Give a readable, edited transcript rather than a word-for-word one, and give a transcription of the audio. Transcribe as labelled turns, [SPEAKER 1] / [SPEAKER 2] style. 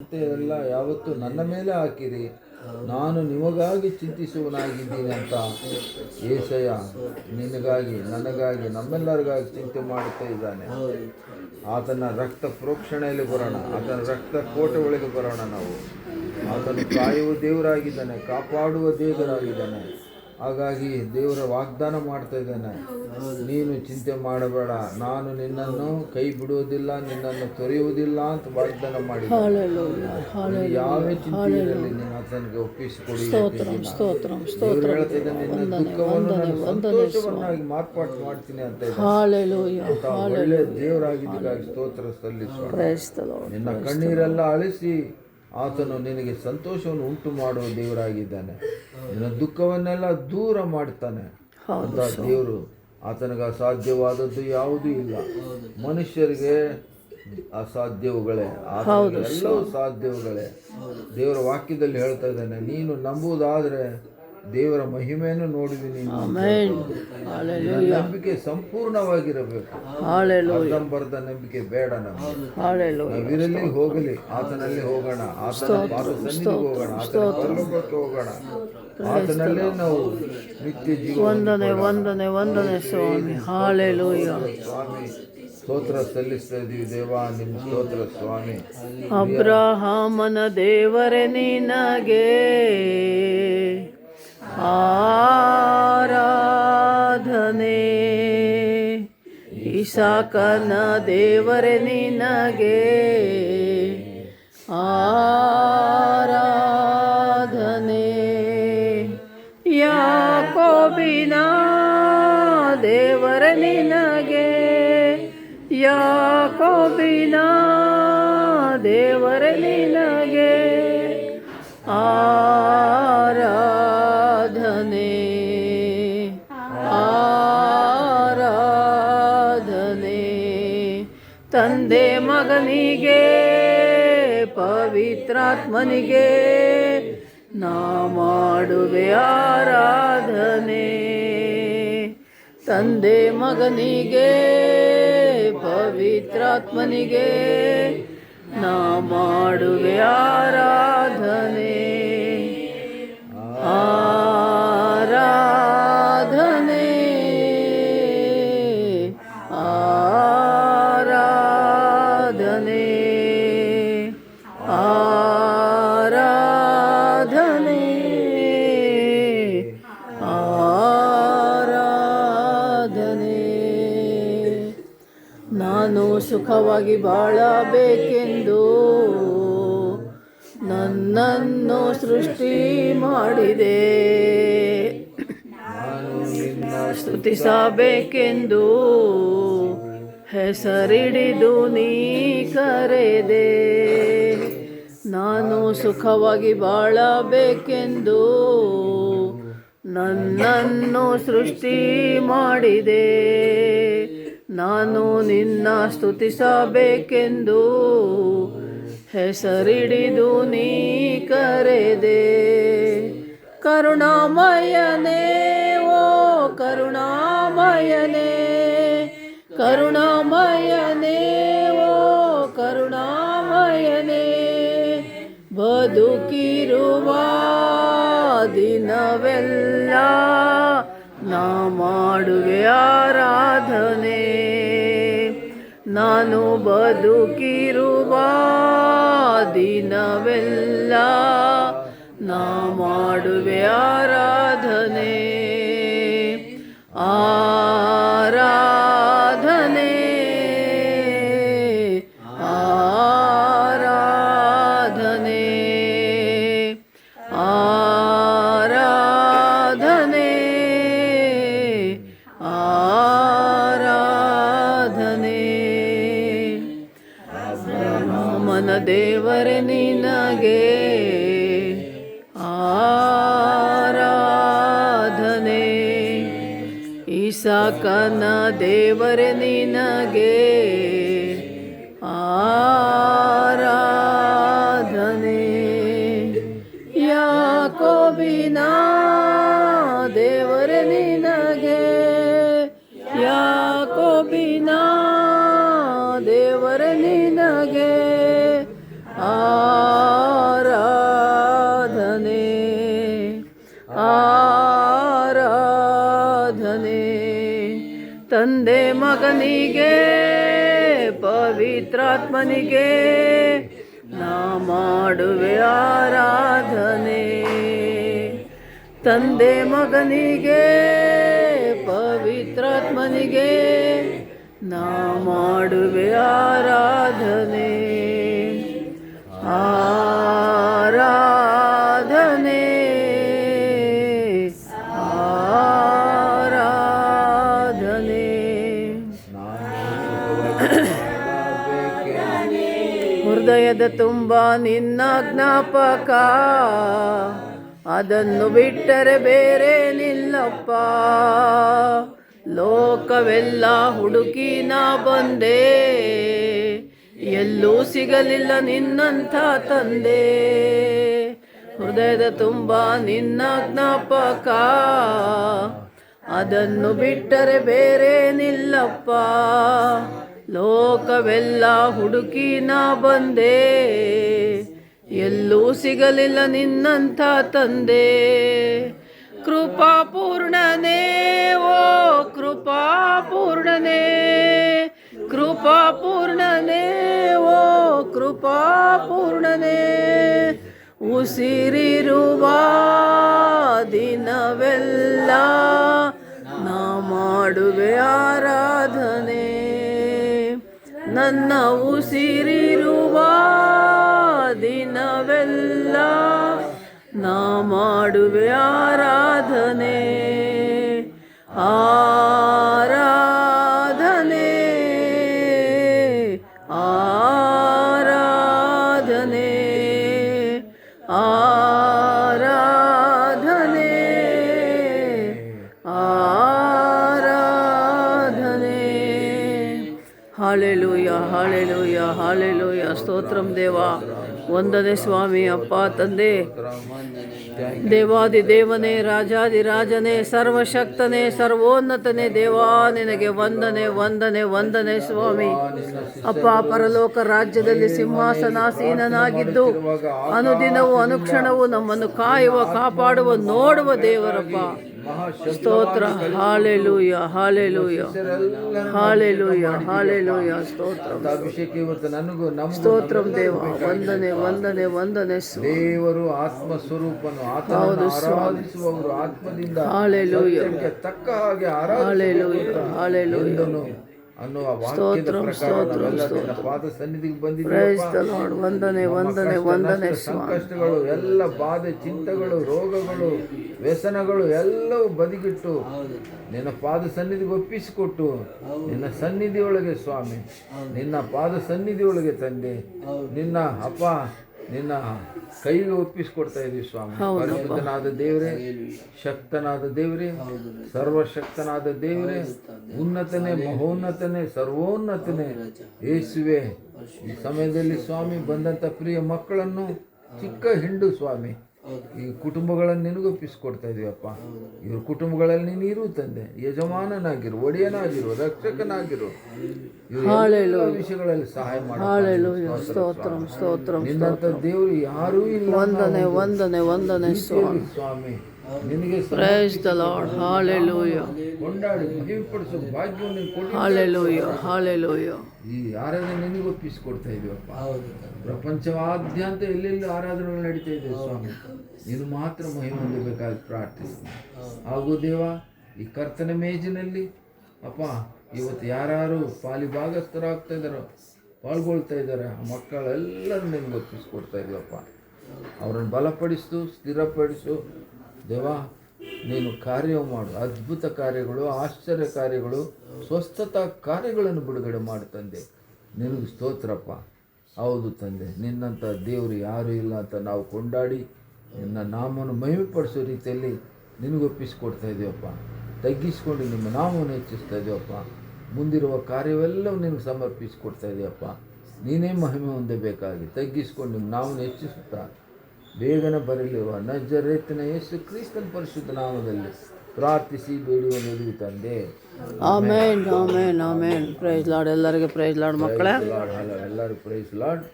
[SPEAKER 1] ಎಲ್ಲ ಯಾವತ್ತು ನನ್ನ ಮೇಲೆ ಹಾಕಿರಿ, ನಾನು ನಿಮಗಾಗಿ ಚಿಂತಿಸುವನಾಗಿದ್ದೀನಿ ಅಂತ ಏಸಯ್ಯ ನಿನಗಾಗಿ, ನನಗಾಗಿ, ನಮ್ಮೆಲ್ಲರಿಗಾಗಿ ಚಿಂತೆ ಮಾಡುತ್ತಾ ಇದ್ದಾನೆ. ಆತನ ರಕ್ತ ಪ್ರೋಕ್ಷಣೆಯಲ್ಲಿ ಬರೋಣ, ಆತನ ರಕ್ತ ಕೋಟೆ ಒಳಗೆ ಬರೋಣ. ನಾವು ಆತನು ಕಾಯುವ ದೇವರಾಗಿದ್ದಾನೆ, ಕಾಪಾಡುವ ದೇವರಾಗಿದ್ದಾನೆ. ಹಾಗಾಗಿ ದೇವರ ವಾಗ್ದಾನ ಮಾಡ್ತಾ ಇದ್ದಾನೆ, ನೀನು ಚಿಂತೆ ಮಾಡಬೇಡ, ನಾನು ನಿನ್ನನ್ನು ಕೈ ಬಿಡುವುದಿಲ್ಲ, ನಿನ್ನನ್ನು ತೊರೆಯುವುದಿಲ್ಲ ಅಂತ ವಾಗ್ದಾನ ಮಾಡಿದ್ದಾನೆ. ಯಾವ ಚಿಂತೆಯಲ್ಲಿ ನೀನು ಆತನಿಗೆ ಒಪ್ಪಿಸಿಕೊಡಿ. ದೇವರು ಹೇಳ್ತಾ ಇದ್ದಾನೆ, ನಿನ್ನ ದುಃಖವನ್ನು ನಾನು ಸಂತೋಷವನ್ನಾಗಿ ಮಾರ್ಪಾಟು ಮಾಡ್ತೀನಿ ಅಂತ ಒಳ್ಳೆ ದೇವರಾಗಿದ್ದಕ್ಕಾಗಿ ಸ್ತೋತ್ರ ಸಲ್ಲಿಸೋಣ. ನಿನ್ನ ಕಣ್ಣೀರೆಲ್ಲ ಅಳಿಸಿ ಆತನು ನಿನಗೆ ಸಂತೋಷವನ್ನು ಉಂಟು ಮಾಡುವ ದೇವರಾಗಿದ್ದಾನೆ. ನಿನ್ನ ದುಃಖವನ್ನೆಲ್ಲ ದೂರ ಮಾಡ್ತಾನೆ ಅಂತ ದೇವರು. ಆತನಿಗೆ ಅಸಾಧ್ಯವಾದದ್ದು ಯಾವುದೂ ಇಲ್ಲ. ಮನುಷ್ಯರಿಗೆ ಅಸಾಧ್ಯವುಗಳೇ, ಆತನಿಗೆ ಎಲ್ಲವೂ ಸಾಧ್ಯವುಗಳೇ. ದೇವರ ವಾಕ್ಯದಲ್ಲಿ ಹೇಳ್ತಾ ಇದ್ದಾನೆ, ನೀನು ನಂಬುವುದಾದರೆ ದೇವರ ಮಹಿಮೆಯನ್ನು ನೋಡುವಿ. ನೀನು ನಂಬಿಕೆ ಸಂಪೂರ್ಣವಾಗಿರಬೇಕು. ಅರ್ಧಂಬರ್ಧ ನಂಬಿಕೆ ಬೇಡ. ನಾವಿರಲಿ ಹೋಗಲಿ, ಆತನಲ್ಲಿ ಹೋಗೋಣ, ಆತನ ಪಾದ ಸನ್ನಿಧಿಗೆ ಹೋಗೋಣ, ಆತನ ಪರಲೋಕಕ್ಕೆ ಹೋಗೋಣ. ಆತನಲ್ಲೇ ನಾವು ನಿತ್ಯ ಜೀವ.
[SPEAKER 2] ವಂದನೆ ಸ್ವಾಮಿ.
[SPEAKER 1] ಸ್ವಾಮಿ ಸ್ತೋತ್ರ ಸಲ್ಲಿಸ್ತಾ ಇದೀವಿ ದೇವ, ನಿಮ್ಮ ಸ್ತೋತ್ರ ಸ್ವಾಮಿ.
[SPEAKER 2] ಅಬ್ರಹಾಮನ ದೇವರೇ ನಿನಗೆ ಆರಾಧನೆ, ಇಸಾಕನ ದೇವರೇ ನಿನಗೆ ಆರಾಧನೆ, ಯಾಕೋಬಿನ ದೇವರೇ ನಿನಗೆ, ಯಾಕೋಬಿನ ದೇವರೇ ನಿನಗೆ ಆರಾಧನೆ, ಆರಾಧನೆ. ತಂದೆ ಮಗನಿಗೆ ಪವಿತ್ರಾತ್ಮನಿಗೆ ನಾ ಮಾಡುವೆ ಆರಾಧನೆ. ತಂದೆ ಮಗನಿಗೆ ಪವಿತ್ರಾತ್ಮನಿಗೆ ನಾ ಮಾಡುವೆ ಆರಾಧನೆ, ಆರಾಧನೆ, ಆರಾಧನೆ, ಆರಾಧನೆ, ಆರಾಧನೆ. ನಾನು ಸುಖವಾಗಿ ಬಾಳಬೇಕೆಂದು ನನ್ನನ್ನು ಸೃಷ್ಟಿ ಮಾಡಿದೆ, ಸ್ತುತಿಸಬೇಕೆಂದು ಹೆಸರಿಡಿದು ನೀ ಕರೆದೆ. ನಾನು ಸುಖವಾಗಿ ಬಾಳಬೇಕೆಂದು ನನ್ನನ್ನು ಸೃಷ್ಟಿ ಮಾಡಿದೆ, ನಾನು ನಿನ್ನ ಸ್ತುತಿಸಬೇಕೆಂದು ಹೆಸರಿಡಿದು ನೀ ಕರೆದೆ. ಕರುಣಾಮಯನೇ ಓ ಕರುಣಾಮಯನೇ, ಕರುಣಾಮಯನೇ ಓ ಕರುಣಾಮಯನೇ, ಬದುಕಿರುವ ದಿನವೆಲ್ಲ ನಾ ಮಾಡುವೆ ಆರಾಧನೆ. ನಾನು ಬದುಕಿರುವ ದಿನವೆಲ್ಲ ನಾ ಮಾಡುವೆ ಆರಾಧನೆ, ಆರಾಧನೆ, ಆರಾಧನೆ, ಆರಾಧನೆ, ಆರಾಧನೆ. ಅಬ್ರಹಾಮನ ದೇವರೇ ನಿನಗೆ ಆರಾಧನೆ, ಇಸಾಕನ ದೇವರೇ ನಿನಗೆ ಆರಾಧನೆ, ಯಾಕೋಬಿನ ದೇವರೇ ನಿನಗೆ, ಯಾಕೋಬಿನ ದೇವರೇ ನಿನಗೆ ಆರಾಧನೆ. ಮಗನಿಗೆ ಪವಿತ್ರಾತ್ಮನಿಗೆ ನಾ ಮಾಡುವೆ ಆರಾಧನೆ. ತಂದೆ ಮಗನಿಗೆ ಪವಿತ್ರಾತ್ಮನಿಗೆ ನಾ ಮಾಡುವೆ ಆರಾಧನೆ. ಆರಾಧನೆ ಆರಾಧನೆ. ಹೃದಯದ ತುಂಬ ನಿನ್ನ ಜ್ಞಾಪಕ, ಅದನ್ನು ಬಿಟ್ಟರೆ ಬೇರೆ ನಿಲ್ಲಪ್ಪ. ಲೋಕವೆಲ್ಲ ಹುಡುಕಿ ನಾ ಬಂದೆ, ಎಲ್ಲೂ ಸಿಗಲಿಲ್ಲ ನಿನ್ನಂಥ ತಂದೆ. ಹೃದಯದ ತುಂಬ ನಿನ್ನ ಜ್ಞಾಪಕ, ಅದನ್ನು ಬಿಟ್ಟರೆ ಬೇರೆ ನಿಲ್ಲಪ್ಪ. ಲೋಕವೆಲ್ಲ ಹುಡುಕಿ ನಾ ಬಂದೆ, ಎಲ್ಲೂ ಸಿಗಲಿಲ್ಲ ನಿನ್ನಂಥ ತಂದೆ. ಕೃಪಾಪೂರ್ಣನೇ ಓ ಕೃಪಾಪೂರ್ಣನೇ, ಕೃಪಾಪೂರ್ಣನೇ ಓ ಕೃಪಾಪೂರ್ಣನೇ. ಉಸಿರಿರುವ ದಿನವೆಲ್ಲ ನಾ ಮಾಡುವೆ ಆರಾಧನೆ. ನನ್ನ ಉಸಿರಿರುವ ದಿನವೆಲ್ಲ ನಾ ಮಾಡುವೆ ಆರಾಧನೆ. ಆರಾಧನೆ ಆರಾಧನೆ ಆರಾಧನೆ ಆರಾಧನೆ. Hallelujah hallelujah hallelujah. ಸ್ತೋತ್ರಂ ದೇವಾ. ವಂದನೆ ಸ್ವಾಮಿ. ಅಪ್ಪ ತಂದೆ, ದೇವಾದಿ ದೇವನೇ, ರಾಜಾದಿ ರಾಜನೇ, ಸರ್ವಶಕ್ತನೇ, ಸರ್ವೋನ್ನತನೇ ದೇವಾ, ನಿನಗೆ ವಂದನೆ ವಂದನೆ ವಂದನೆ ಸ್ವಾಮಿ. ಅಪ್ಪ, ಪರಲೋಕ ರಾಜ್ಯದಲ್ಲಿ ಸಿಂಹಾಸನಾಸೀನನಾಗಿದ್ದು ಅನುದಿನವೂ ಅನುಕ್ಷಣವೂ ನಮ್ಮನ್ನು ಕಾಯುವ, ಕಾಪಾಡುವ, ನೋಡುವ ದೇವರಪ್ಪ. ಸ್ತೋತ್ರ. Hallelujah hallelujah hallelujah hallelujah. ಸ್ತೋತ್ರ ಸ್ತೋತ್ರಂ ದೇವ. ವಂದನೆ ವಂದನೆ ವಂದನೆ.
[SPEAKER 1] ದೇವರು ಆತ್ಮ ಸ್ವರೂಪನು, ಆತನನ್ನು ಆರಾಧಿಸುವವರು ಆತ್ಮದಿಂದ ತಕ್ಕ ಹಾಗೆ ಆರಾಧಿಸುವ ಅನ್ನುವ ವಾಕ್ಯದ ಪ್ರಕಾರ ನಾವೆಲ್ಲ ಪಾದ ಸನ್ನಿಧಿಗೆ ಬಂದಿದ್ದೇವೆ.
[SPEAKER 2] ವಂದನೆ ವಂದನೆ ವಂದನೆ.
[SPEAKER 1] ಸಂಕಷ್ಟಗಳು ಎಲ್ಲ, ಬಾಧೆ, ಚಿಂತೆಗಳು, ರೋಗಗಳು, ವ್ಯಸನಗಳು ಎಲ್ಲವೂ ಬದಿಗಿಟ್ಟು ನಿನ್ನ ಪಾದ ಸನ್ನಿಧಿಗೆ ಒಪ್ಪಿಸಿಕೊಟ್ಟು ನಿನ್ನ ಸನ್ನಿಧಿಯೊಳಗೆ ಸ್ವಾಮಿ, ನಿನ್ನ ಪಾದ ಸನ್ನಿಧಿಯೊಳಗೆ ತಂದೆ, ನಿನ್ನ ಅಪ್ಪ ನಿನ್ನ ಕೈಗೆ ಒಪ್ಪಿಸಿಕೊಡ್ತಾ ಇದ್ದೀವಿ ಸ್ವಾಮಿ. ಪರಿಶುದ್ಧನಾದ ದೇವರೇ, ಶಕ್ತನಾದ ದೇವರೇ, ಸರ್ವಶಕ್ತನಾದ ದೇವರೇ, ಉನ್ನತನೇ, ಮಹೋನ್ನತನೇ, ಸರ್ವೋನ್ನತನೇ ಯೇಸುವೆ, ಈ ಸಮಯದಲ್ಲಿ ಸ್ವಾಮಿ ಬಂದಂಥ ಪ್ರಿಯ ಮಕ್ಕಳನ್ನು, ಚಿಕ್ಕ ಹಿಂಡು ಸ್ವಾಮಿ, ಈ ಕುಟುಂಬಗಳನ್ನು ನಿನಗೊಪ್ಪಿಸ್ಕೊಡ್ತಾ ಇದೀವಪ್ಪ. ಇವ್ರ ಕುಟುಂಬಗಳಲ್ಲಿ ನೀನು ಇರು ತಂದೆ, ಯಜಮಾನನಾಗಿರು, ಒಡೆಯನಾಗಿರು, ರಕ್ಷಕನಾಗಿರು, ಎಲ್ಲ ವಿಷಯಗಳಲ್ಲಿ ಸಹಾಯ ಮಾಡಿ. ನಿನ್ನಂಥ ದೇವರು ಯಾರೂ ಇಲ್ಲ.
[SPEAKER 2] ವಂದನೆ ವಂದನೆ ವಂದನೆ
[SPEAKER 1] ಸ್ವಾಮಿ. ನಿನಗೆ ಕೊಂಡಾಡಿ ಮಹಿಮೆಪಡಿಸೋ ಭಾಗ್ಯವನ್ನು ಕೊಡಿ. ಈ ಆರಾಧನೆ ನಿನಗೊಪ್ಪಿಸಿಕೊಡ್ತಾ ಇದೀವಪ್ಪ. ಪ್ರಪಂಚವಾದ್ಯಂತ ಎಲ್ಲೆಲ್ಲಿ ಆರಾಧನೆಗಳು ನಡೀತಾ ಇದೆ ಸ್ವಾಮಿ, ನೀನು ಮಾತ್ರ ಮಹಿಮೆ ಹೊಂದಬೇಕಾಗಿ ಪ್ರಾರ್ಥಿಸ್ತೀನಿ. ಹಾಗೂ ದೇವ, ಈ ಕರ್ತನ ಮೇಜಿನಲ್ಲಿ ಅಪ್ಪ ಇವತ್ತು ಯಾರು ಪಾಲಿಭಾಗಸ್ಥರಾಗ್ತಾ ಇದ್ದಾರೋ, ಪಾಲ್ಗೊಳ್ತಾ ಇದ್ದಾರೆ, ಆ ಮಕ್ಕಳೆಲ್ಲರೂ ನಿನಗೊಪ್ಪಿಸ್ಕೊಡ್ತಾ ಇದೀವಪ್ಪ. ಅವರನ್ನು ಬಲಪಡಿಸು, ಸ್ಥಿರಪಡಿಸು ದೇವಾ. ನೀನು ಕಾರ್ಯ ಮಾಡು, ಅದ್ಭುತ ಕಾರ್ಯಗಳು, ಆಶ್ಚರ್ಯ ಕಾರ್ಯಗಳು, ಸ್ವಸ್ಥತಾ ಕಾರ್ಯಗಳನ್ನು ಬಿಡುಗಡೆ ಮಾಡು ತಂದೆ. ನಿನಗೆ ಸ್ತೋತ್ರಪ್ಪ. ಹೌದು ತಂದೆ, ನಿನ್ನಂಥ ದೇವರು ಯಾರೂ ಇಲ್ಲ ಅಂತ ನಾವು ಕೊಂಡಾಡಿ ನಿನ್ನ ನಾಮವನ್ನು ಮಹಿಮೆಪಡಿಸೋ ರೀತಿಯಲ್ಲಿ ನಿನಗೊಪ್ಪಿಸಿಕೊಡ್ತಾ ಇದ್ದೀವಪ್ಪ. ತಗ್ಗಿಸ್ಕೊಂಡು ನಿಮ್ಮ ನಾಮವನ್ನು ಹೆಚ್ಚಿಸ್ತಾ ಇದ್ದೀವಪ್ಪ. ಮುಂದಿರುವ ಕಾರ್ಯವೆಲ್ಲವೂ ನಿನಗೆ ಸಮರ್ಪಿಸಿಕೊಡ್ತಾ ಇದೆಯಪ್ಪ. ನೀನೇ ಮಹಿಮೆ ಹೊಂದಬೇಕಾಗಿ ತಗ್ಗಿಸ್ಕೊಂಡು ನಿಮ್ಮ ನಾಮವನ್ನು ಹೆಚ್ಚಿಸುತ್ತಾ ಬೇಗನೆ ಬರಲಿರುವ ನಜರೇತಿನ ಯೇಸು ಕ್ರಿಸ್ತನ ಪರಿಶುದ್ಧ ನಾಮದಲ್ಲಿ ಪ್ರಾರ್ಥಿಸಿ ಬೇಡುವ ತಂದೆ.
[SPEAKER 2] Amen amen amen. Praise lord. ಎಲ್ಲರಿಗೂ ಪ್ರೈಸ್ ಲಾರ್ಡ್ ಮಕ್ಕಳೇ.
[SPEAKER 1] ಎಲ್ಲರಿಗೂ ಪ್ರೈಸ್ ಲಾರ್ಡ್.